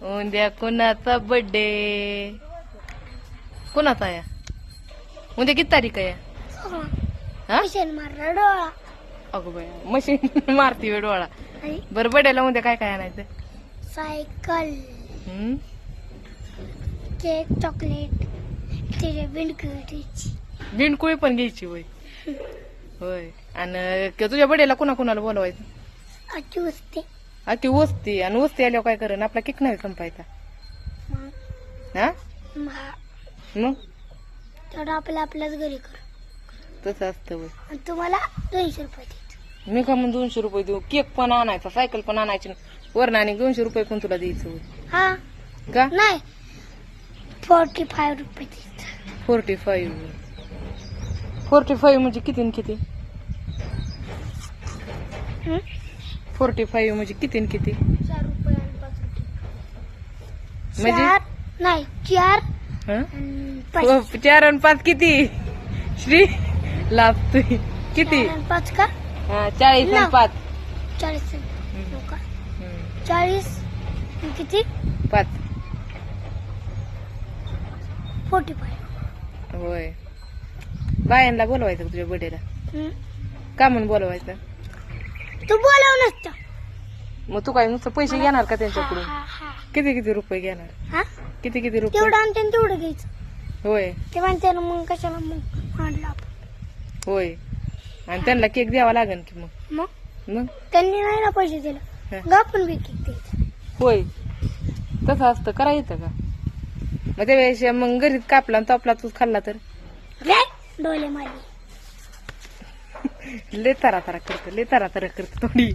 उद्या कुणाचा बर्थडे? कुणाचा आहे उद्या? किती तारीख आहे? हा? डोळा अगो बाया, मशीन मारती वेळ डोळा. बरं बर्थडेला उद्या काय काय आणायचं? सायकल, हम्म? केक, चॉकलेट, तिथे बिंडकुळीची बिंडकुळी पण घ्यायची होय. होय. आणि तुझ्या बर्थडेला कुणाला बोलवायचं? अची वस्ती ती वस्ती. आणि वस्ती आल्यावर काय करेन? आपला केक नाही संपायचा. हा मग तेवढं आपल्याच घरी कर. तसं असतं होय. आणि तुम्हाला 200 रुपये देतो. मी का मग 200 रुपये देऊ? केक पण आणायचा, सायकल पण आणायची, वरण आणि 200 रुपये पण तुला द्यायचं होय. हा का नाही 45 रुपये देतो. 45 म्हणजे किती न किती? 45 म्हणजे किती न किती? 4 रुपये आणि 5 रुपये. म्हणजे? 4 नाही 4 हं? आणि 5. 4 आणि 5 किती? श्री लाभतोय किती? 4 आणि 5 का? हा 40 आणि 5. 40 हो का? 40 आणि किती? 5. 45. होय. बायांना बोलवायचं का तुझ्या बर्थडेला? का म्हणून बोलवायचं? तू बोलाव नसतं. मग तू काय नुसतं पैसे घेणार का त्यांच्याकडून? हा किती रुपये घेणार? हा किती रुपये? तेवढं आणते आणि तेवढं घ्यायचं. होय ते म्हणते ना मग कशाला मग आणलं आपण. होय. आणि त्यांना केक द्यावा लागेल की मग? मग त्यांनी नाही ना पैसे दिले. हा. ग आपण बी केक द्यायचा. होय. तसं असतं करायचं का? मग त्यावेळेस मग घरीच कापला आणि तोपला तूच खाल्ला तर? रे डोले मारले. लय तारा करत थोडी.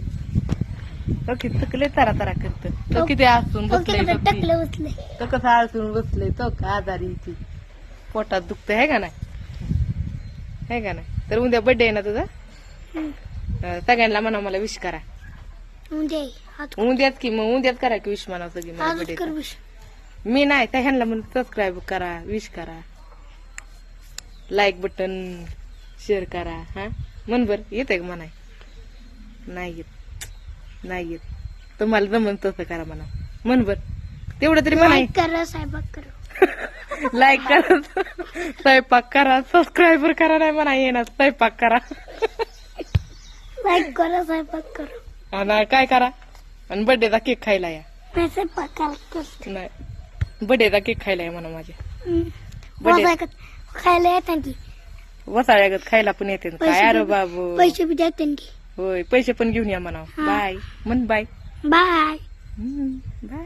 ओके लय तारा करत. तो किती हसून बसलंय बघ की. टकलं उचले. तो कसं हसून बसलंय. तो का आजारी ती पोटात दुखत आहे का नाही? आहे का नाही? तर उद्या बर्थडे आहे ना तुझा? सगळ्यांना म्हणा मला विश करा. उद्याच की मग उद्याच करा की विश म्हणा सगळी मला बर्थडे. मी नाही त्या ह्यांना म्हणून सबस्क्राईब करा, विश करा, लाईक बटन शेअर करा. हा म्हण बर येते का म्हणाय? नाही येत. तुम्हाला जमन तसं करा म्हणा. म्हण बर तेवढं तरी म्हणाय. करा स्वयंपाक करा. लाईक करा, स्वयंपाक करा, सबस्क्राईबर करा. नाही म्हणा येणार स्वयंपाक करा. लाईक करा, स्वयंपाक करा. आणि काय करा? आणि बर्थडेचा केक खायला या. स्वयंपाक करा. नाही बर्थडेचा केक खायला या म्हणा माझ्या. खायला येतात की वसाळ्यागत खायला पण येते काय? अरे बाबू पैसे बी देतात की. होय पैसे पण घेऊन या म्हणा. बाय म्हण. Bye bye. बाय.